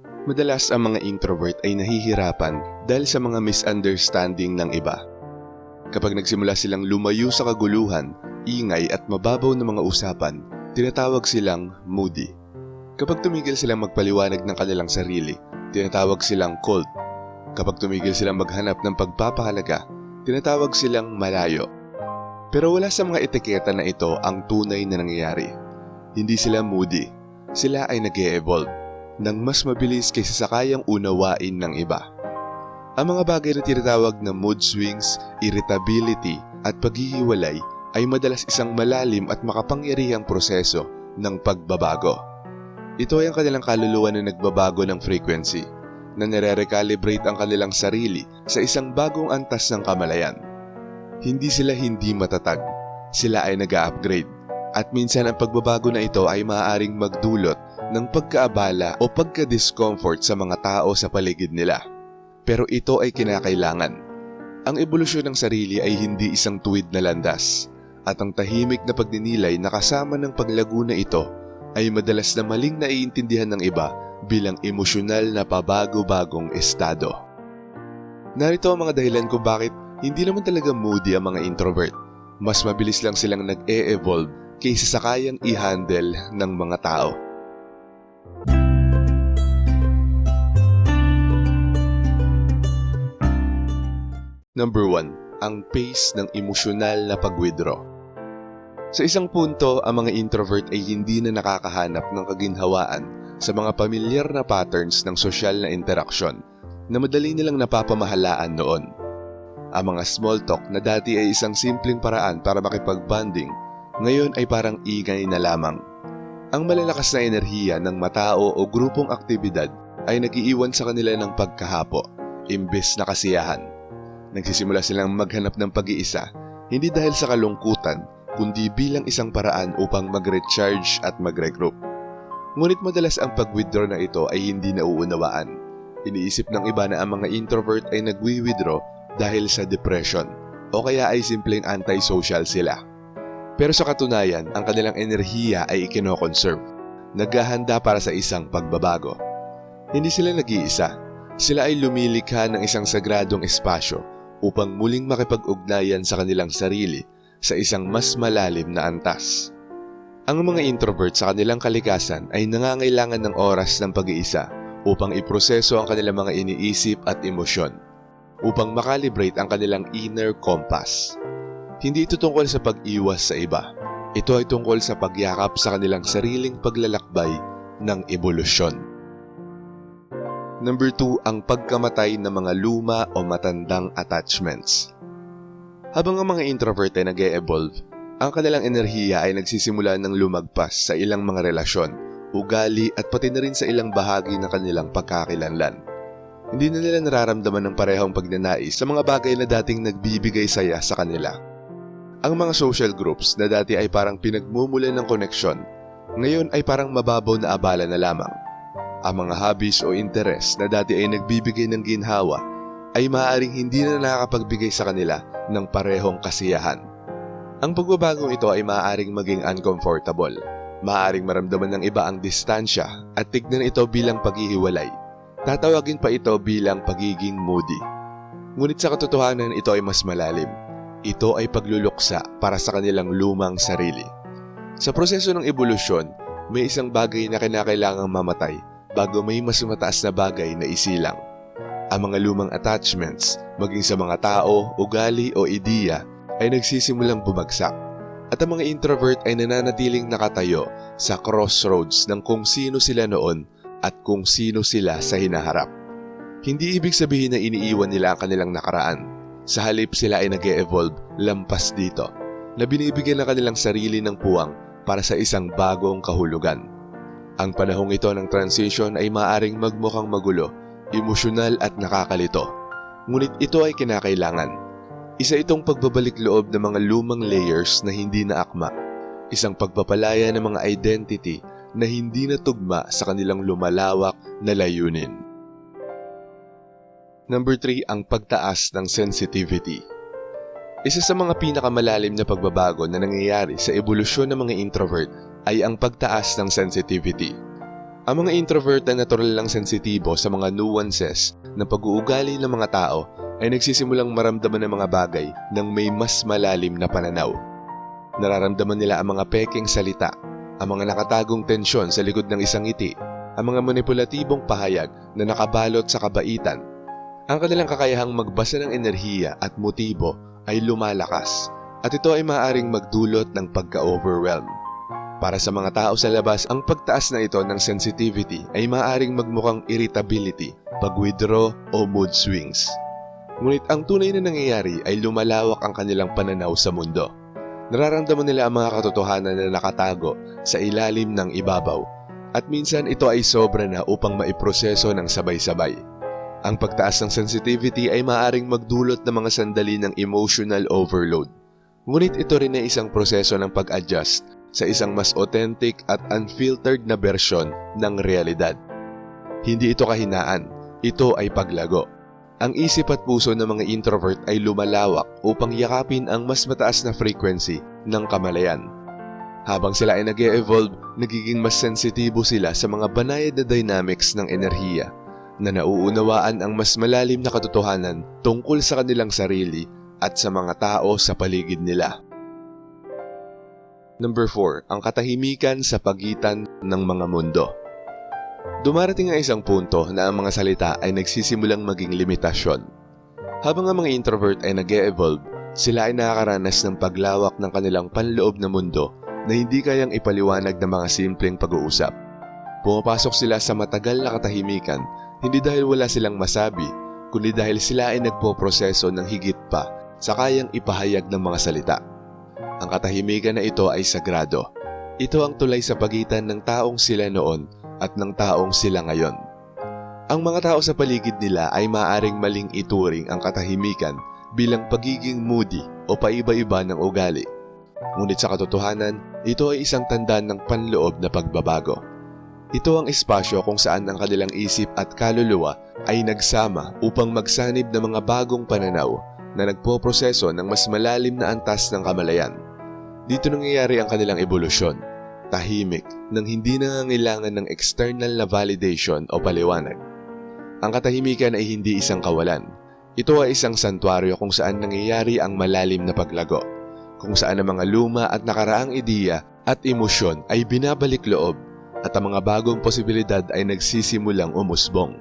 Madalas ang mga introvert ay nahihirapan dahil sa mga misunderstanding ng iba. Kapag nagsimula silang lumayo sa kaguluhan, ingay at mababaw na mga usapan, tinatawag silang moody. Kapag tumigil silang magpaliwanag ng kanilang sarili, tinatawag silang cold. Kapag tumigil silang maghanap ng pagpapahalaga, tinatawag silang malayo. Pero wala sa mga etiketa na ito ang tunay na nangyayari. Hindi sila moody, sila ay nag-e-evolve nang mas mabilis kaysa sa kayang unawain ng iba. Ang mga bagay na tinatawag na mood swings, irritability at paghihiwalay ay madalas isang malalim at makapangyarihang proseso ng pagbabago. Ito ay ang kanilang kaluluwa na nagbabago ng frequency, na nire-recalibrate ang kanilang sarili sa isang bagong antas ng kamalayan. Hindi sila hindi matatag, sila ay nag-a-upgrade, at minsan ang pagbabago na ito ay maaaring magdulot ng pagkaabala o pagka-discomfort sa mga tao sa paligid nila. Pero ito ay kinakailangan. Ang ebolusyon ng sarili ay hindi isang tuwid na landas, at ang tahimik na pagninilay na kasama ng paglago na ito ay madalas na maling naiintindihan ng iba bilang emosyonal na pabago-bagong estado. Narito ang mga dahilan kung bakit hindi naman talaga moody ang mga introvert. Mas mabilis lang silang nag-e-evolve kaysa sa kayang i-handle ng mga tao. Number 1. Ang pace ng emosyonal na pag-withdraw. Sa isang punto, ang mga introvert ay hindi na nakakahanap ng kaginhawaan sa mga pamilyar na patterns ng sosyal na interaksyon na madali nilang napapamahalaan noon. Ang mga small talk na dati ay isang simpleng paraan para makipag-bonding, ngayon ay parang ingay na lamang. Ang malalakas na enerhiya ng matao o grupong aktibidad ay nag-iiwan sa kanila ng pagkahapo, imbes na kasiyahan. Nagsisimula silang maghanap ng pag-iisa, hindi dahil sa kalungkutan, kundi bilang isang paraan upang mag-recharge at mag-regroup. Ngunit madalas ang pag-withdraw na ito ay hindi nauunawaan. Iniisip ng iba na ang mga introvert ay nagwi-withdraw dahil sa depression, o kaya ay simpleng anti-social sila. Pero sa katunayan, ang kanilang enerhiya ay ikinoconserve, naghahanda para sa isang pagbabago. Hindi sila nag-iisa, sila ay lumilikha ng isang sagradong espasyo upang muling makipag-ugnayan sa kanilang sarili sa isang mas malalim na antas. Ang mga introvert sa kanilang kalikasan ay nangangailangan ng oras ng pag-iisa upang iproseso ang kanilang mga iniisip at emosyon, upang makalibrate ang kanilang inner compass. Hindi ito tungkol sa pag-iwas sa iba. Ito ay tungkol sa pagyakap sa kanilang sariling paglalakbay ng ebolusyon. Number 2, ang pagkamatay ng mga luma o matandang attachments. Habang ang mga introvert ay nag-e-evolve, ang kanilang enerhiya ay nagsisimula ng lumagpas sa ilang mga relasyon, ugali at pati na rin sa ilang bahagi ng kanilang pagkakakilanlan. Hindi na nila nararamdaman ng parehong pagnanais sa mga bagay na dating nagbibigay saya sa kanila. Ang mga social groups na dati ay parang pinagmumulan ng koneksyon, ngayon ay parang mababaw na abala na lamang. Ang mga hobbies o interes na dati ay nagbibigay ng ginhawa ay maaaring hindi na nakakapagbigay sa kanila ng parehong kasiyahan. Ang pagbabagong ito ay maaaring maging uncomfortable. Maaaring maramdaman ng iba ang distansya at tignan ito bilang paghihiwalay. Tatawagin pa ito bilang pagiging moody. Ngunit sa katotohanan ito ay mas malalim. Ito ay pagluluksa para sa kanilang lumang sarili. Sa proseso ng ebolusyon, may isang bagay na kinakailangang mamatay bago may mas mataas na bagay na isilang. Ang mga lumang attachments, maging sa mga tao, ugali o ideya, ay nagsisimulang bumagsak. At ang mga introvert ay nananatiling nakatayo sa crossroads ng kung sino sila noon at kung sino sila sa hinaharap. Hindi ibig sabihin na iniiwan nila ang kanilang nakaraan. Sa halip sila ay nag-e-evolve lampas dito, na binibigyan ng kanilang sarili ng puwang para sa isang bagong kahulugan. Ang panahong ito ng transition ay maaaring magmukhang magulo, emosyonal at nakakalito. Ngunit ito ay kinakailangan. Isa itong pagbabalik loob ng mga lumang layers na hindi na akma. Isang pagpapalaya ng mga identity na hindi na tugma sa kanilang lumalawak na layunin. Number 3, ang pagtaas ng sensitivity. Isa sa mga pinakamalalim na pagbabago na nangyayari sa ebolusyon ng mga introvert ay ang pagtaas ng sensitivity. Ang mga introvert na natural lang sensitibo sa mga nuances ng pag-uugali ng mga tao ay nagsisimulang maramdaman ng mga bagay ng may mas malalim na pananaw. Nararamdaman nila ang mga pekeng salita, ang mga nakatagong tensyon sa likod ng isang ngiti, ang mga manipulatibong pahayag na nakabalot sa kabaitan. Ang kanilang kakayahang magbasa ng enerhiya at motibo ay lumalakas at ito ay maaaring magdulot ng pagka-overwhelm. Para sa mga tao sa labas, ang pagtaas na ito ng sensitivity ay maaaring magmukhang irritability, pag-withdraw o mood swings. Ngunit ang tunay na nangyayari ay lumalawak ang kanilang pananaw sa mundo. Nararamdaman nila ang mga katotohanan na nakatago sa ilalim ng ibabaw at minsan ito ay sobra na upang maiproseso ng sabay-sabay. Ang pagtaas ng sensitivity ay maaaring magdulot ng mga sandali ng emotional overload. Ngunit ito rin ay isang proseso ng pag-adjust sa isang mas authentic at unfiltered na bersyon ng realidad. Hindi ito kahinaan, ito ay paglago. Ang isip at puso ng mga introvert ay lumalawak upang yakapin ang mas mataas na frequency ng kamalayan. Habang sila ay nag-e-evolve, nagiging mas sensitibo sila sa mga banayad na dynamics ng enerhiya na nauunawaan ang mas malalim na katotohanan tungkol sa kanilang sarili at sa mga tao sa paligid nila. Number 4, ang katahimikan sa pagitan ng mga mundo. Dumarating ang isang punto na ang mga salita ay nagsisimulang maging limitasyon. Habang ang mga introvert ay nag-e-evolve, sila ay nakakaranas ng paglawak ng kanilang panloob na mundo na hindi kayang ipaliwanag ng mga simpleng pag-uusap. Pumapasok sila sa matagal na katahimikan, hindi dahil wala silang masabi, kundi dahil sila ay nagpoproseso ng higit pa sa kayang ipahayag ng mga salita. Ang katahimikan na ito ay sagrado. Ito ang tulay sa pagitan ng taong sila noon at ng taong sila ngayon. Ang mga tao sa paligid nila ay maaaring maling ituring ang katahimikan bilang pagiging moody o paiba-iba ng ugali. Ngunit sa katotohanan, ito ay isang tanda ng panloob na pagbabago. Ito ang espasyo kung saan ang kanilang isip at kaluluwa ay nagsama upang magsanib ng mga bagong pananaw na nagpoproseso ng mas malalim na antas ng kamalayan. Dito nangyayari ang kanilang ebolusyon, tahimik, nang hindi nangangailangan ng external na validation o paliwanag. Ang katahimikan ay hindi isang kawalan. Ito ay isang santuaryo kung saan nangyayari ang malalim na paglago, kung saan ang mga luma at nakaraang ideya at emosyon ay binabalik loob at ang mga bagong posibilidad ay nagsisimulang umusbong.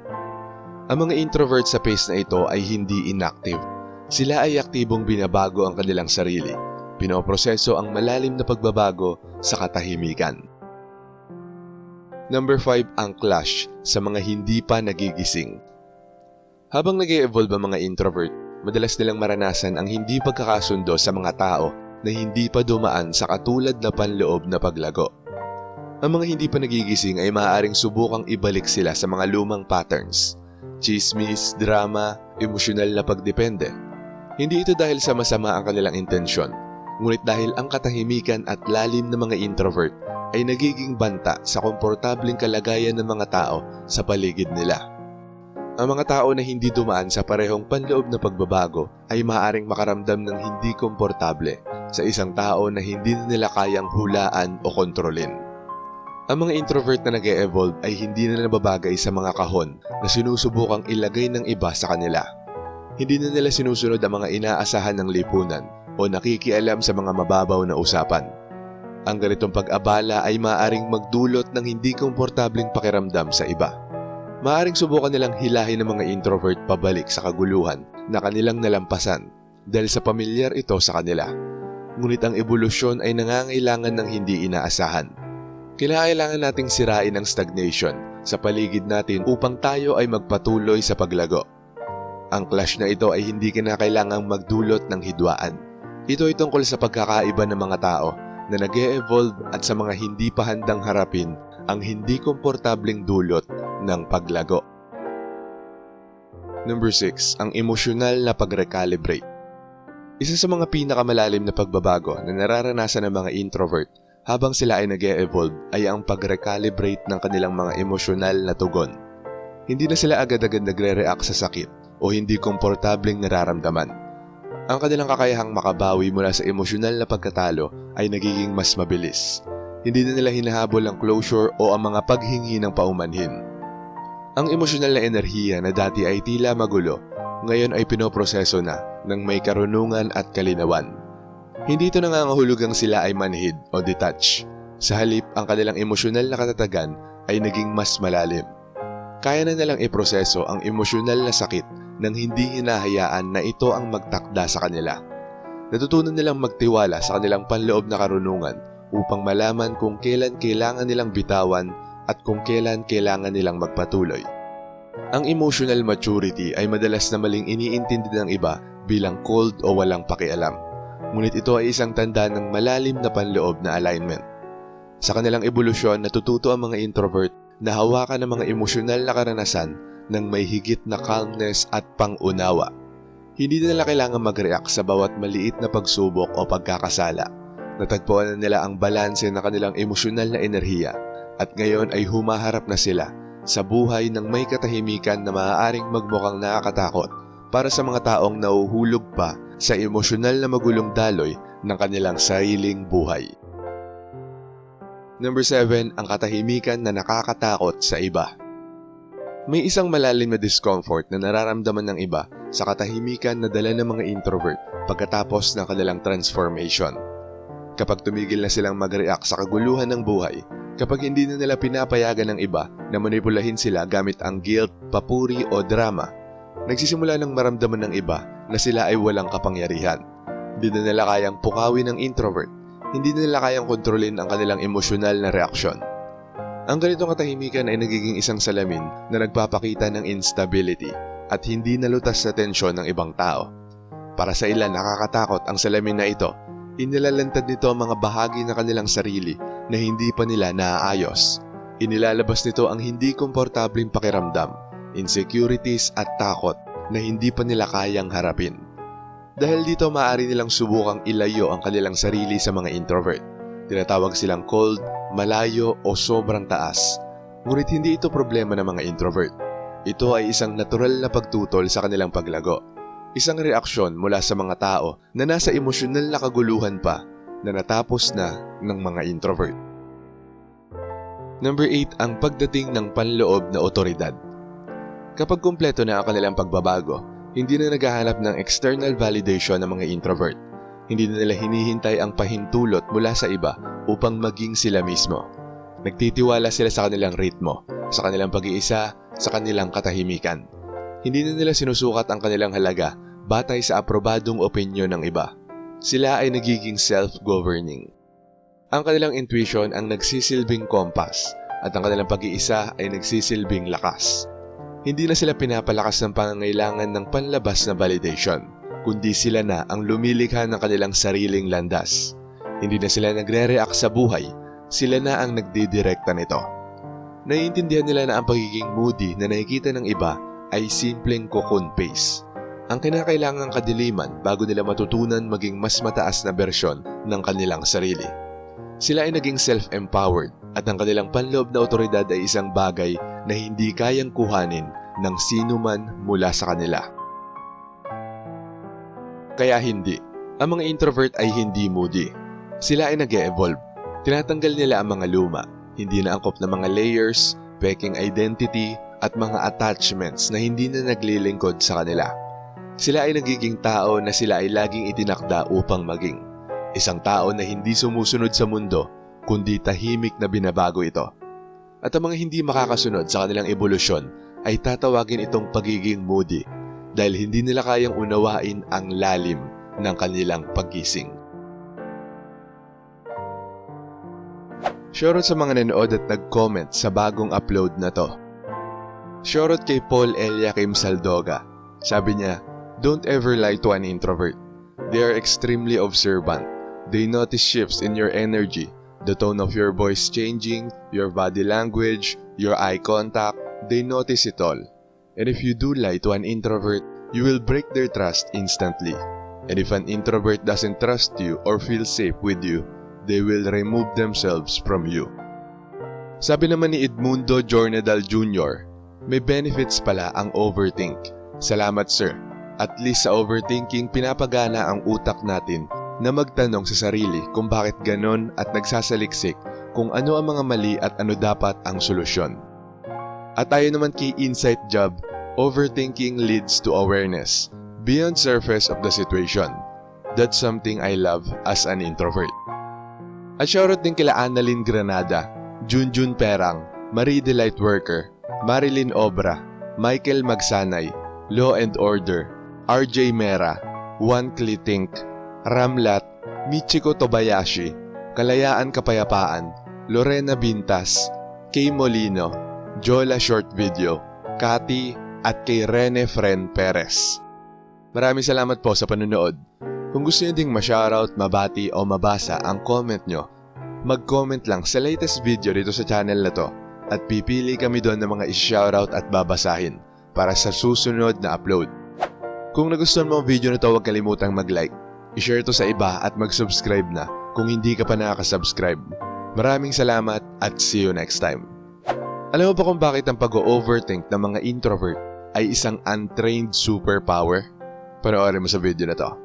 Ang mga introvert sa phase na ito ay hindi inactive. Sila ay aktibong binabago ang kanilang sarili. Pinoproseso ang malalim na pagbabago sa katahimikan. Number 5, ang clash sa mga hindi pa nagigising. Habang nag-e-evolve ang mga introvert, madalas nilang maranasan ang hindi pagkakasundo sa mga tao na hindi pa dumaan sa katulad na panloob na paglago. Ang mga hindi pa nagigising ay maaaring subukang ibalik sila sa mga lumang patterns, chismis, drama, emosyonal na pagdepende. Hindi ito dahil sa masama ang kanilang intensyon, ngunit dahil ang katahimikan at lalim ng mga introvert ay nagiging banta sa komportableng kalagayan ng mga tao sa paligid nila. Ang mga tao na hindi dumaan sa parehong panloob na pagbabago ay maaaring makaramdam ng hindi komportable sa isang tao na hindi na nila kayang hulaan o kontrolin. Ang mga introvert na nag-e-evolve ay hindi na nababagay sa mga kahon na sinusubukang ilagay ng iba sa kanila. Hindi na nila sinusunod ang mga inaasahan ng lipunan o nakikialam sa mga mababaw na usapan. Ang ganitong pag-abala ay maaaring magdulot ng hindi komportableng pakiramdam sa iba. Maaaring subukan nilang hilahin ng mga introvert pabalik sa kaguluhan na kanilang nalampasan dahil sa pamilyar ito sa kanila. Ngunit ang ebolusyon ay nangangailangan ng hindi inaasahan. Kailangan nating sirain ang stagnation sa paligid natin upang tayo ay magpatuloy sa paglago. Ang clash na ito ay hindi kinakailangang magdulot ng hidwaan. Ito ay tungkol sa pagkakaiba ng mga tao na nag-e-evolve at sa mga hindi pa handang harapin ang hindi komportableng dulot ng paglago. Number 6, ang emosyonal na pag-recalibrate. Isa sa mga pinakamalalim na pagbabago na nararanasan ng mga introvert habang sila ay nag-e-evolve ay ang pag-recalibrate ng kanilang mga emosyonal na tugon. Hindi na sila agad-agad nagre-react sa sakit o hindi komportableng nararamdaman. Ang kanilang kakayahang makabawi mula sa emosyonal na pagkatalo ay nagiging mas mabilis. Hindi na nila hinahabol ang closure o ang mga paghingi ng paumanhin. Ang emosyonal na enerhiya na dati ay tila magulo, ngayon ay pinoproseso na ng may karunungan at kalinawan. Hindi ito nangangahulugang sila ay manhid o detach. Sa halip, ang kanilang emosyonal na katatagan ay naging mas malalim. Kaya na nilang iproseso ang emosyonal na sakit nang hindi hinahayaan na ito ang magtakda sa kanila. Natutunan nilang magtiwala sa kanilang panloob na karunungan upang malaman kung kailan kailangan nilang bitawan at kung kailan kailangan nilang magpatuloy. Ang emotional maturity ay madalas na maling iniintindi ng iba bilang cold o walang pakialam. Ngunit ito ay isang tanda ng malalim na panloob na alignment. Sa kanilang ebolusyon, natututo ang mga introvert na hawakan ng mga emosyonal na karanasan ng may higit na calmness at pangunawa. Hindi nila kailangan mag-react sa bawat maliit na pagsubok o pagkakasala. Natagpuan na nila ang balanse ng kanilang emosyonal na enerhiya at ngayon ay humaharap na sila sa buhay ng may katahimikan na maaaring magmukhang nakakatakot para sa mga taong nahuhulog pa sa emosyonal na magulong daloy ng kanilang sariling buhay. Number 7, ang katahimikan na nakakatakot sa iba. May isang malalim na discomfort na nararamdaman ng iba sa katahimikan na dala ng mga introvert pagkatapos ng kanilang transformation. Kapag tumigil na silang mag-react sa kaguluhan ng buhay, kapag hindi na nila pinapayagan ng iba na manipulahin sila gamit ang guilt, papuri o drama, nagsisimula ng maramdaman ng iba na sila ay walang kapangyarihan. Hindi na nila kayang pukawin ng introvert, hindi na nila kayang kontrolin ang kanilang emosyonal na reaksyon. Ang ganitong katahimikan ay nagiging isang salamin na nagpapakita ng instability at hindi nalutas sa tensyon ng ibang tao. Para sa ilan nakakatakot ang salamin na ito, inilalantad nito ang mga bahagi ng kanilang sarili na hindi pa nila naaayos. Inilalabas nito ang hindi komportableng pakiramdam, insecurities at takot na hindi pa nila kayang harapin. Dahil dito maaari nilang subukang ilayo ang kanilang sarili sa mga introvert. Tinatawag silang cold, malayo o sobrang taas. Ngunit hindi ito problema ng mga introvert. Ito ay isang natural na pagtutol sa kanilang paglago. Isang reaksyon mula sa mga tao na nasa emosyonal na kaguluhan pa na natapos na ng mga introvert. Number 8, ang pagdating ng panloob na otoridad. Kapag kumpleto na ang kanilang pagbabago, hindi na naghahanap ng external validation ng mga introvert. Hindi na nila hinihintay ang pahintulot mula sa iba upang maging sila mismo. Nagtitiwala sila sa kanilang ritmo, sa kanilang pag-iisa, sa kanilang katahimikan. Hindi na nila sinusukat ang kanilang halaga batay sa aprobadong opinyon ng iba. Sila ay nagiging self-governing. Ang kanilang intuition ang nagsisilbing kompas at ang kanilang pag-iisa ay nagsisilbing lakas. Hindi na sila pinapalakas ng pangangailangan ng panlabas na validation, kundi sila na ang lumilikha ng kanilang sariling landas. Hindi na sila nagre-react sa buhay, sila na ang nagdidirekta nito. Naiintindihan nila na ang pagiging moody na nakikita ng iba ay simpleng cocoon phase. Ang kinakailangang kadiliman bago nila matutunan maging mas mataas na bersyon ng kanilang sarili. Sila ay naging self-empowered at ang kanilang panloob na otoridad ay isang bagay na hindi kayang kuhanin ng sino man mula sa kanila. Kaya hindi. Ang mga introvert ay hindi moody. Sila ay nag-e-evolve. Tinatanggal nila ang mga luma, hindi na angkop na mga layers, peking identity, at mga attachments na hindi na naglilingkod sa kanila. Sila ay nagiging tao na sila ay laging itinakda upang maging. Isang tao na hindi sumusunod sa mundo, kundi tahimik na binabago ito. At ang mga hindi makakasunod sa kanilang ebolusyon ay tatawagin itong pagiging moody dahil hindi nila kayang unawain ang lalim ng kanilang paggising. Shoutout sa mga nanood at nag-comment sa bagong upload na to. Shoutout kay Paul Eliakim Saldoga. Sabi niya, "Don't ever lie to an introvert. They are extremely observant. They notice shifts in your energy, the tone of your voice changing, your body language, your eye contact. They notice it all. And if you do lie to an introvert, you will break their trust instantly. And if an introvert doesn't trust you or feel safe with you, they will remove themselves from you." Sabi naman ni Edmundo Jornadal Jr., may benefits pala ang overthink. Salamat sir. At least sa overthinking, pinapagana ang utak natin na magtanong sa sarili kung bakit ganon at nagsasaliksik kung ano ang mga mali at ano dapat ang solusyon. At tayo naman kay Insight Job, overthinking leads to awareness beyond surface of the situation. That's something I love as an introvert. At shoutout din kila Annalyn Granada, Junjun Perang, Marie Delight Worker, Marilyn Obra, Michael Magsanay, Law and Order, RJ Mera, Juan Clitink, Ramlat, Michiko Tobayashi, Kalayaan Kapayapaan, Lorena Bintas, Kay Molino, Jola Short Video, Cathy, at kay Rene Fren Perez. Maraming salamat po sa panunood. Kung gusto nyo ding ma-shoutout, mabati o mabasa ang comment nyo, mag-comment lang sa latest video dito sa channel na to at pipili kami doon ng mga i-shoutout at babasahin para sa susunod na upload. Kung nagustuhan mo ang video na to, huwag kalimutang mag-like, i-share to sa iba at mag-subscribe na kung hindi ka pa nakaka-subscribe. Maraming salamat at see you next time. Alam mo ba kung bakit ang pag-overthink ng mga introvert ay isang untrained superpower? Panoorin mo sa video na to.